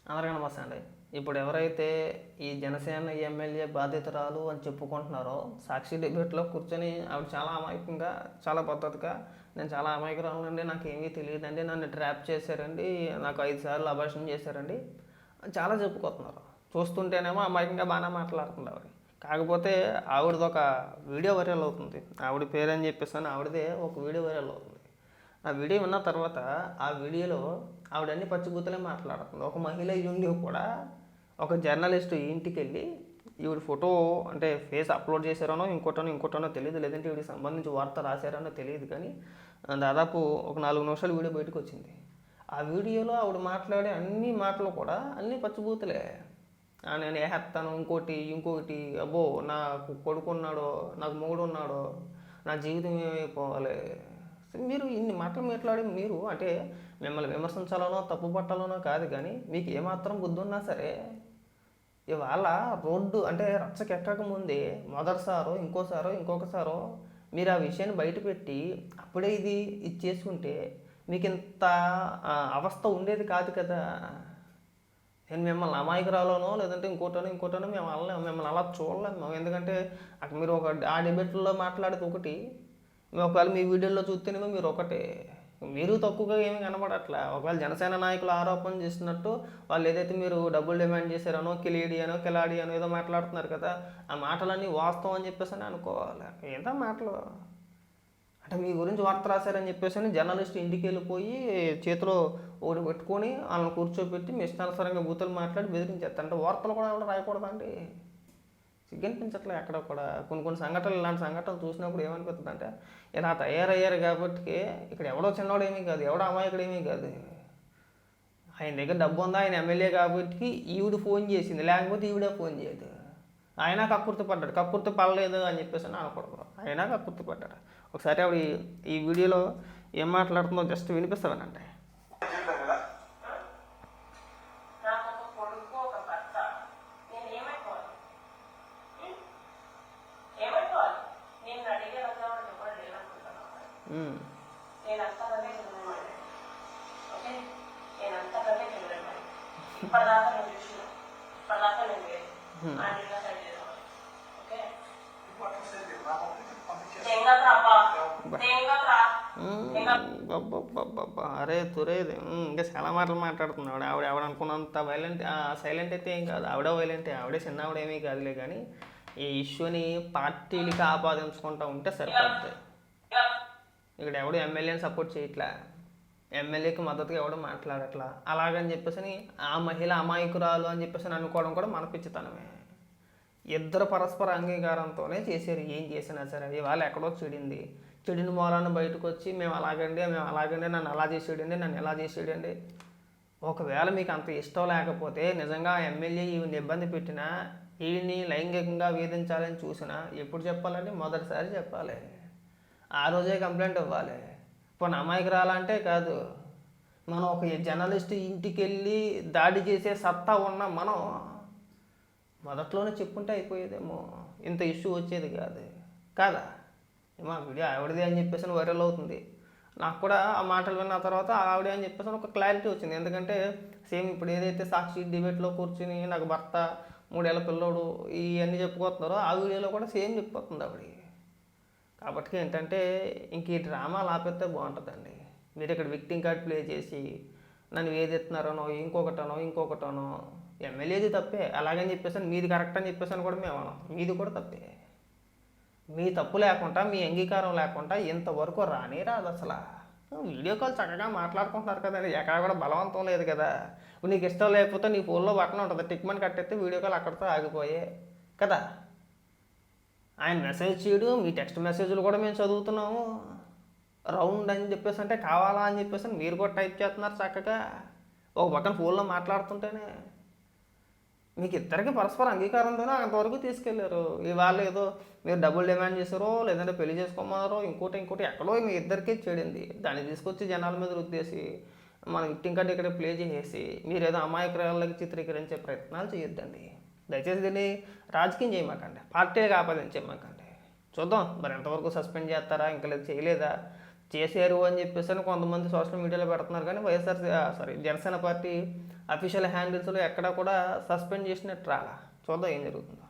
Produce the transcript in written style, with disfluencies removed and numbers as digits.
అందరికీ నమస్తే అండి. ఇప్పుడు ఎవరైతే ఈ జనసేన ఎమ్మెల్యే బాధితురాలు అని చెప్పుకుంటున్నారో, సాక్షి డిబేట్‌లో కూర్చొని ఆవిడ చాలా అమాయకంగా, చాలా పద్ధతిగా నేను చాలా అమాయకురాలినండి, నాకేమీ తెలీదండి, నన్ను ట్రాప్ చేశారండి, నాకు 5 సార్లు అబార్షన్ చేశారండి అని చాలా చెప్పుకుంటున్నారు. చూస్తుంటేనేమో అమాయకంగా బాగానే మాట్లాడుతుంది ఆవిడ. కాకపోతే ఆవిడదొక వీడియో వైరల్ అవుతుంది. ఆవిడ పేరని చెప్పేసని ఆవిడదే ఒక వీడియో వైరల్ అవుతుంది. ఆ వీడియో విన్న తర్వాత ఆ వీడియోలో ఆవిడ అన్ని పచ్చిబూతులే మాట్లాడుతుంది. ఒక మహిళ అయ్యుండి కూడా ఒక జర్నలిస్టు ఇంటికి వెళ్ళి ఈవిడ ఫోటో అంటే ఫేస్ అప్లోడ్ చేశారనో ఇంకోటనో తెలియదు, లేదంటే ఈవిడికి సంబంధించి వార్త రాశారనో తెలియదు, కానీ దాదాపు ఒక 4 నిమిషాలు వీడియో బయటకు వచ్చింది. ఆ వీడియోలో ఆవిడ మాట్లాడే అన్ని మాటలు కూడా అన్ని పచ్చిబూతులే. నేను వేసేస్తాను, ఇంకొకటి అబ్బో నాకు కొడుకున్నాడో, నాకు మొగుడు ఉన్నాడో, నా జీవితం ఏమైపోవాలి. మీరు ఇన్ని మాటలు మాట్లాడి మీరు అంటే మిమ్మల్ని విమర్శించాలనో తప్పు పట్టాలనో కాదు, కానీ మీకు ఏమాత్రం బుద్ధి ఉన్నా సరే ఇవాళ రోడ్డు అంటే రచ్చకెక్కక ముందే మొదటిసారో ఇంకొకసారో మీరు ఆ విషయాన్ని బయటపెట్టి అప్పుడే ఇది చేసుకుంటే మీకు ఇంత అవస్థ ఉండేది కాదు కదా. నేను మిమ్మల్ని అమాయకురాలోనో లేదంటే ఇంకోటనో మిమ్మల్ని అలా చూడలేము. ఎందుకంటే అక్కడ మీరు ఆ డిబేట్లో మాట్లాడేది ఒకటి, ఒకవేళ మీ వీడియోలో చూస్తేనేమో మీరు ఒకటే, మీరు తక్కువగా ఏమీ కనబడట్లా. ఒకవేళ జనసేన నాయకులు ఆరోపణ చేసినట్టు వాళ్ళు ఏదైతే మీరు డబ్బులు డిమాండ్ చేశారనో కిలాడి అనో ఏదో మాట్లాడుతున్నారు కదా, ఆ మాటలన్నీ వాస్తవం అని చెప్పేసి అని అనుకోవాలి. ఏదో మాటలు అంటే మీ గురించి వార్త రాశారని చెప్పేసి జర్నలిస్ట్ ఇంటికి వెళ్ళిపోయి చేతిలో ఒకటి పెట్టుకొని వాళ్ళని కూర్చోబెట్టి మీ ఇష్టానుసారంగా బూతులు మాట్లాడి బెదిరించేస్తారు. అంటే వార్తలు కూడా ఎవరు రాయకూడదండి. సిగ్గనిపించట్లే ఎక్కడ కూడా. కొన్ని సంఘటనలు, ఇలాంటి సంఘటనలు చూసినప్పుడు ఏమనిపిస్తుంది అంటే ఇలా తయారయ్యారు కాబట్టి ఇక్కడ ఎవడో చిన్నవాడు ఏమీ కాదు, ఎవడో అమాయకుడు ఏమీ కాదు. ఆయన దగ్గర డబ్బు ఉందా, ఆయన ఎమ్మెల్యే కాబట్టి ఈవిడ ఫోన్ చేసింది, లేకపోతే ఈవిడే ఫోన్ చేయదు. ఆయన కక్కుర్తి పడ్డాడు, కక్కుర్తి పడలేదు అని చెప్పేసి అనకూడదు, ఆయన కక్కుర్తి పడ్డాడు. ఒకసారి ఆవిడ ఈ వీడియోలో ఏం మాట్లాడుతుందో జస్ట్ వినిపిస్తానంటే. అరే తురేది ఇంకా చాలా మాటలు మాట్లాడుతున్నాడు. ఆవిడ అనుకున్నంత సైలెంట్ అయితే ఏం కాదు. ఆవిడ వైలెంటే, ఆవిడే చిన్న ఆవిడ ఏమీ కాదులే, కానీ ఈ ఇష్యూని పార్టీలకి ఆపాదించుకుంటూ ఉంటే సరిపోద్ది. ఇక్కడ ఎవడు ఎమ్మెల్యేని సపోర్ట్ చేయట్లా, ఎమ్మెల్యేకి మద్దతుగా ఎవడు మాట్లాడట్లా. అలాగని చెప్పేసి ఆ మహిళ అమాయకురాలు అని చెప్పేసి అనుకోవడం కూడా మన పిచ్చితనమే. ఇద్దరు పరస్పర అంగీకారంతోనే చేశారు ఏం చేసినా సరే. ఇవాళ ఎక్కడో చెడిన మూలాన్ని బయటకు వచ్చి మేము అలాగండి నన్ను అలా చేసేయండి, నన్ను ఎలా చేసేయండి. ఒకవేళ మీకు అంత ఇష్టం లేకపోతే నిజంగా ఎమ్మెల్యే ఈవిని ఇబ్బంది పెట్టినా, ఈయన్ని లైంగికంగా వేధించాలని చూసినా ఎప్పుడు చెప్పాలండి? మొదటిసారి చెప్పాలి, ఆ రోజే కంప్లైంట్ ఇవ్వాలి. ఇప్పుడు అమాయకురాలంటే కాదు, మనం ఒక జర్నలిస్ట్ ఇంటికి వెళ్ళి దాడి చేసే సత్తా ఉన్న మనం మొదట్లోనే చెప్పుంటే అయిపోయేదేమో, ఇంత ఇష్యూ వచ్చేది కాదు కాదా. మా వీడియో ఆవిడదే అని చెప్పేసి వైరల్ అవుతుంది. నాకు కూడా ఆ మాటలు విన్న తర్వాత ఆవిడే అని చెప్పేసి ఒక క్లారిటీ వచ్చింది. ఎందుకంటే సేమ్ ఇప్పుడు ఏదైతే సాక్షి డిబేట్లో కూర్చుని నాకు భర్త 3 ఏళ్ల పిల్లోడు ఇవన్నీ చెప్పుకోతున్నారో ఆ వీడియోలో కూడా సేమ్ చెప్పిపోతుంది ఆవిడ. కాబట్టి ఏంటంటే ఇంక ఈ డ్రామాలు ఆపేస్తే బాగుంటుందండి. మీరు ఇక్కడ విక్టింగ్ కార్డ్ ప్లే చేసి నన్ను వేదెత్తున్నారనో ఇంకొకటనో ఎమ్మెల్యేది తప్పే, అలాగని చెప్పేసి మీది కరెక్ట్ అని చెప్పేసి కూడా మేము అన్నాం, మీది కూడా తప్పే. మీ తప్పు లేకుండా, మీ అంగీకారం లేకుండా ఇంతవరకు రాదు అసలు. వీడియో కాల్ చక్కగా మాట్లాడుకుంటున్నారు కదండి, ఎక్కడ కూడా బలవంతం లేదు కదా. నీకు ఇష్టం లేకపోతే నీ ఫోన్లో బటన్ ఉంటుంది, టిక్మని కట్టేస్తే వీడియో కాల్ అక్కడితో ఆగిపోయే కదా. ఆయన మెసేజ్ చేయడు, మీ టెక్స్ట్ మెసేజ్లు కూడా మేము చదువుతున్నాము. రౌండ్ అని చెప్పేసి అంటే కావాలా అని చెప్పేసి మీరు కూడా టైప్ చేస్తున్నారు చక్కగా, ఒక పక్కన ఫోన్లో మాట్లాడుతుంటేనే. మీకు ఇద్దరికి పరస్పర అంగీకారంతోనే అంతవరకు తీసుకెళ్లారు. ఇవాళ ఏదో మీరు డబ్బులు డిమాండ్ చేశారో, లేదంటే పెళ్లి చేసుకోమన్నారో, ఇంకోటి ఎక్కడో మీ ఇద్దరికీ చెడింది. దాన్ని తీసుకొచ్చి జనాల మీద రుద్దేసి మనం ఇంటింకంటే ఇక్కడ ప్లే చేసేసి మీరు ఏదో అమాయకురాలకి చిత్రీకరించే ప్రయత్నాలు చేయొద్దండి. దయచేసి దీన్ని రాజకీయం చేయమాకండి, పార్టీకి ఆపాదించేయమాకండి. చూద్దాం మరి ఎంతవరకు సస్పెండ్ చేస్తారా, ఇంకా లేదు చేయలేదా, చేశారు అని చెప్పేసి అని కొంతమంది సోషల్ మీడియాలో పెడుతున్నారు, కానీ జనసేన పార్టీ అఫీషియల్ హ్యాండిల్స్లో ఎక్కడా కూడా సస్పెండ్ చేసినట్టు రాలా. చూద్దాం ఏం జరుగుతుందో.